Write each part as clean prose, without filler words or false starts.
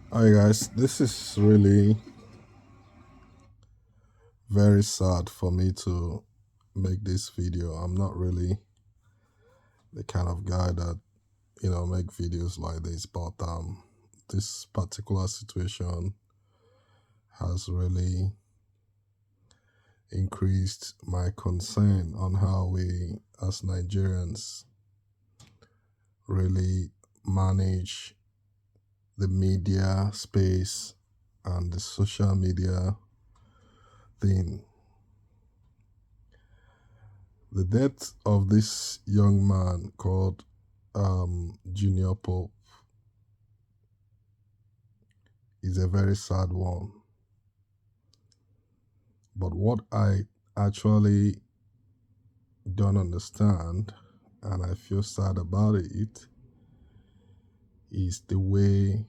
Hi guys, this is really very sad for me to make this video. I'm not really the kind of guy that make videos like this, but this particular situation has really increased my concern on how we as Nigerians really manage the media space and the social media thing. The death of this young man called Junior Pope is a very sad one. But what I actually don't understand, and I feel sad about it, is the way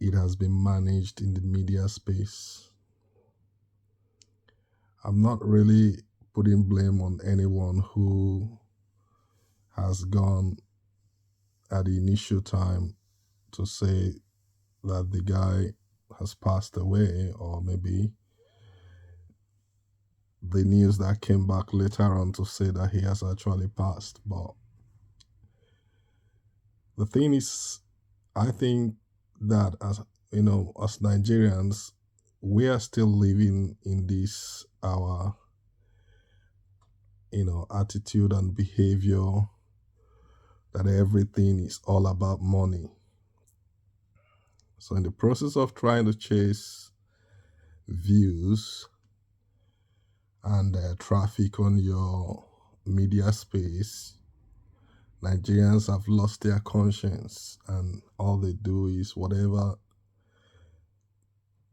it has been managed in the media space. I'm not really putting blame on anyone who has gone at the initial time to say that the guy has passed away, or maybe the news that came back later on to say that he has actually passed. But the thing is, I think that as Nigerians, we are still living in this our attitude and behavior that everything is all about money. So in the process of trying to chase views and traffic on your media space, Nigerians have lost their conscience, and all they do is whatever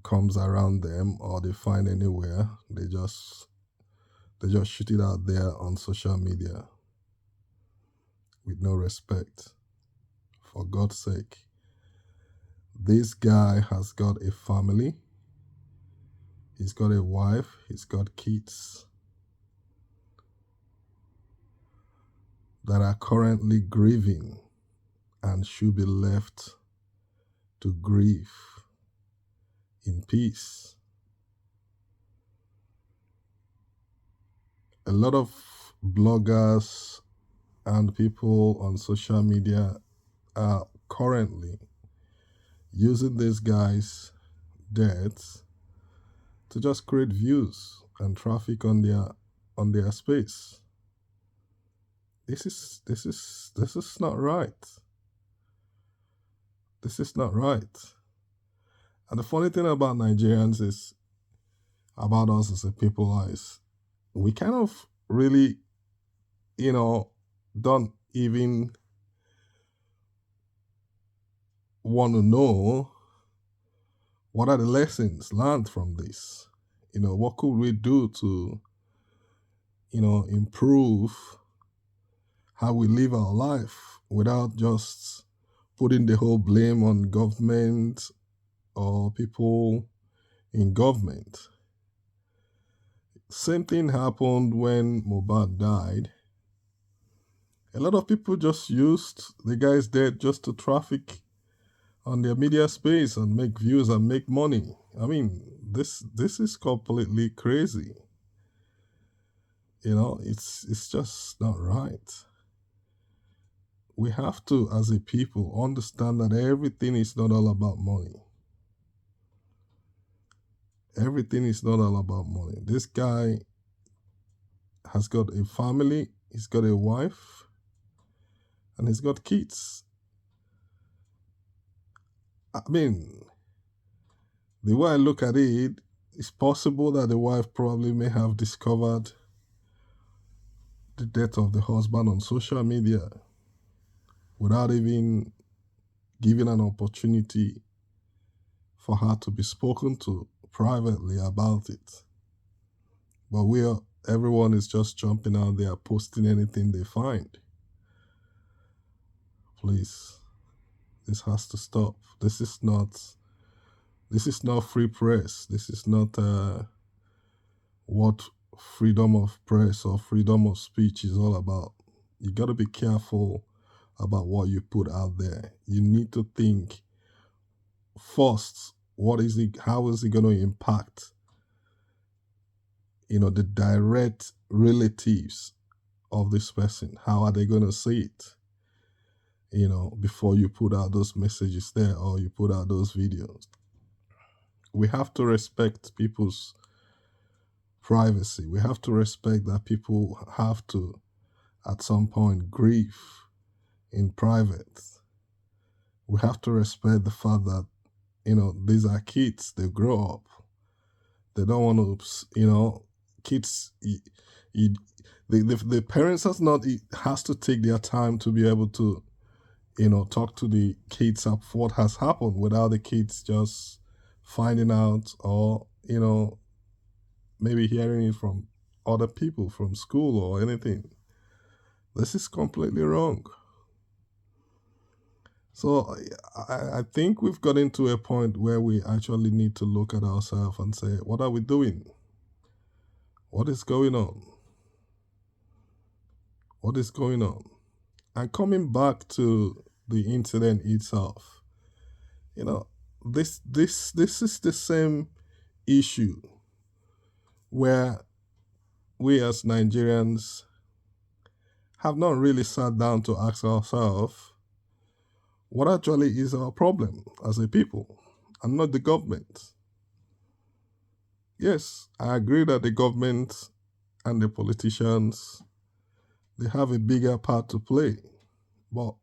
comes around them or they find anywhere, they just shoot it out there on social media with no respect. For God's sake, this guy has got a family, he's got a wife, he's got kids that are currently grieving and should be left to grieve in peace. A lot of bloggers and people on social media are currently using this guy's death to just create views and traffic on their space. This is not right. This is not right. And the funny thing about Nigerians is about us as a people is we kind of really, don't even want to know what are the lessons learned from this. What could we do to, improve how we live our life without just putting the whole blame on government or people in government. Same thing happened when Mohbad died. A lot of people just used the guy's death just to traffic on their media space and make views and make money. I mean, this is completely crazy. It's just not right. We have to, as a people, understand that everything is not all about money. Everything is not all about money. This guy has got a family, he's got a wife, and he's got kids. I mean, the way I look at it, it's possible that the wife probably may have discovered the death of the husband on social media without even giving an opportunity for her to be spoken to privately about it. But everyone is just jumping out there posting anything they find. Please, this has to stop. This is not free press. This is not what freedom of press or freedom of speech is all about. You got to be careful about what you put out there. You need to think first, how is it going to impact, the direct relatives of this person? How are they going to see it? Before you put out those messages there or you put out those videos. We have to respect people's privacy. We have to respect that people have to, at some point, grieve in private. We have to respect the fact that, these are kids. They grow up. They don't want to, kids, the parents has to take their time to be able to, talk to the kids of what has happened without the kids just finding out or, maybe hearing it from other people from school or anything. This is completely wrong. So I think we've gotten to a point where we actually need to look at ourselves and say, what are we doing? What is going on? What is going on? And coming back to the incident itself, this is the same issue where we as Nigerians have not really sat down to ask ourselves what actually is our problem as a people and not the government. Yes, I agree that the government and the politicians, they have a bigger part to play. But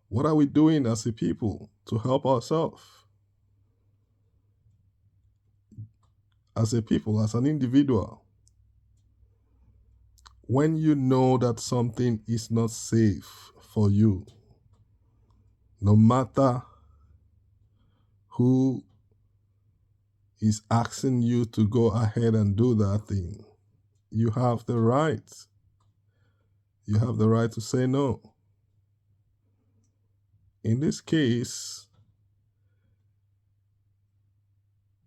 what are we doing as a people to help ourselves? As a people, as an individual, when you know that something is not safe for you, no matter who is asking you to go ahead and do that thing, you have the right. You have the right to say no. In this case,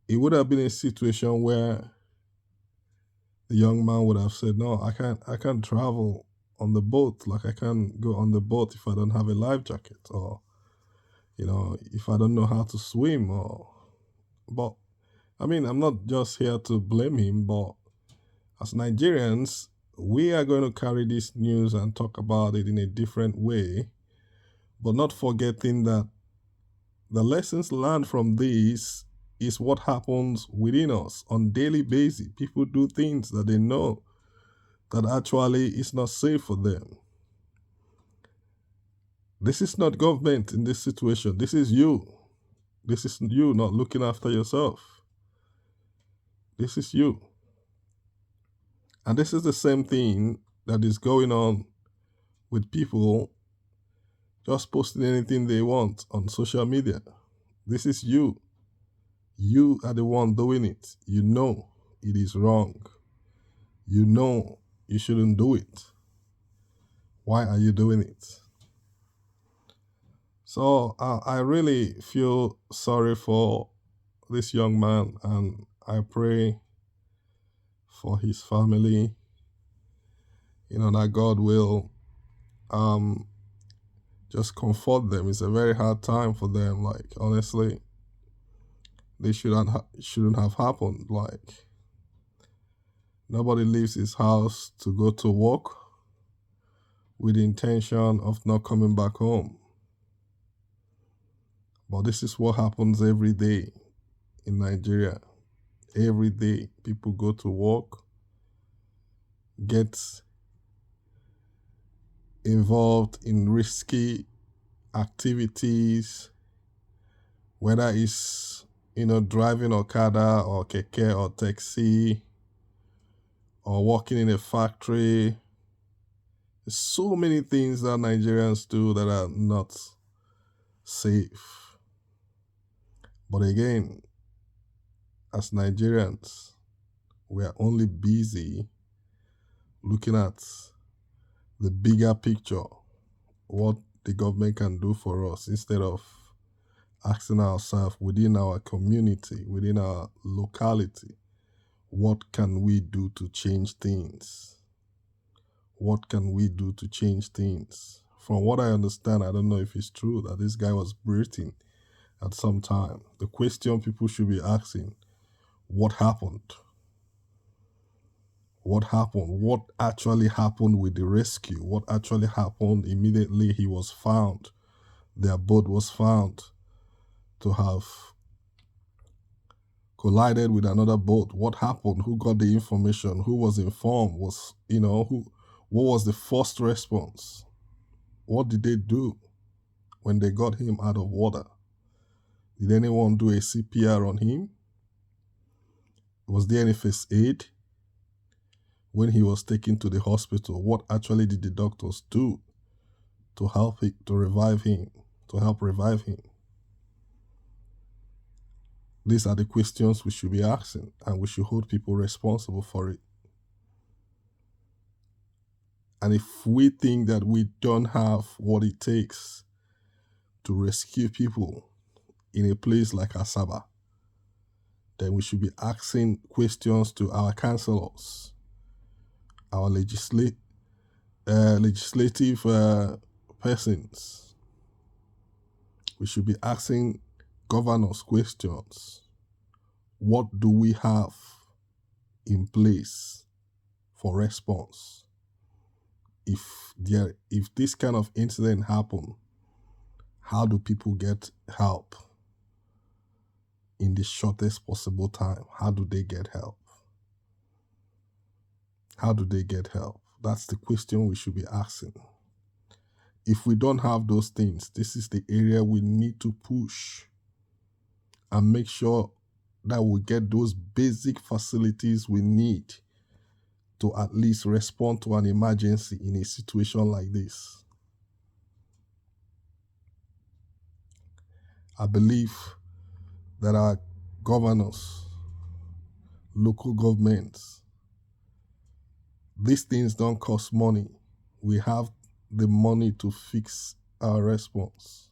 it would have been a situation where the young man would have said, no, I can't travel on the boat. Like, I can't go on the boat if I don't have a life jacket, or, if I don't know how to swim, but I mean, I'm not just here to blame him, but as Nigerians, we are going to carry this news and talk about it in a different way, but not forgetting that the lessons learned from this is what happens within us on daily basis. People do things that they know that actually is not safe for them. This is not government in this situation. This is you. This is you not looking after yourself. This is you. And this is the same thing that is going on with people just posting anything they want on social media. This is you. You are the one doing it. You know it is wrong. You know you shouldn't do it. Why are you doing it? So I really feel sorry for this young man, and I pray for his family, that God will just comfort them. It's a very hard time for them. Like, honestly, they shouldn't have happened. Like, nobody leaves his house to go to work with the intention of not coming back home. But this is what happens every day in Nigeria. Every day, people go to work, get involved in risky activities, whether it's, driving Okada or Keke or taxi or working in a factory. There's so many things that Nigerians do that are not safe. But again, as Nigerians, we are only busy looking at the bigger picture, what the government can do for us, instead of asking ourselves within our community, within our locality, what can we do to change things? What can we do to change things? From what I understand, I don't know if it's true, that this guy was breathing at some time. The question people should be asking, what happened? What happened? What actually happened with the rescue? What actually happened immediately he was found? Their boat was found to have collided with another boat. What happened? Who got the information? Who was informed? What was the first response? What did they do when they got him out of water? Did anyone do a CPR on him? Was there any first aid? When he was taken to the hospital, what actually did the doctors do to help revive him? These are the questions we should be asking, and we should hold people responsible for it. And if we think that we don't have what it takes to rescue people in a place like Asaba, then we should be asking questions to our councillors, our legislative persons. We should be asking governors questions. What do we have in place for response? If this kind of incident happen, how do people get help in the shortest possible time? How do they get help? How do they get help? That's the question we should be asking. If we don't have those things, this is the area we need to push and make sure that we get those basic facilities we need to at least respond to an emergency in a situation like this. I believe that our governors, local governments, these things don't cost money. We have the money to fix our response.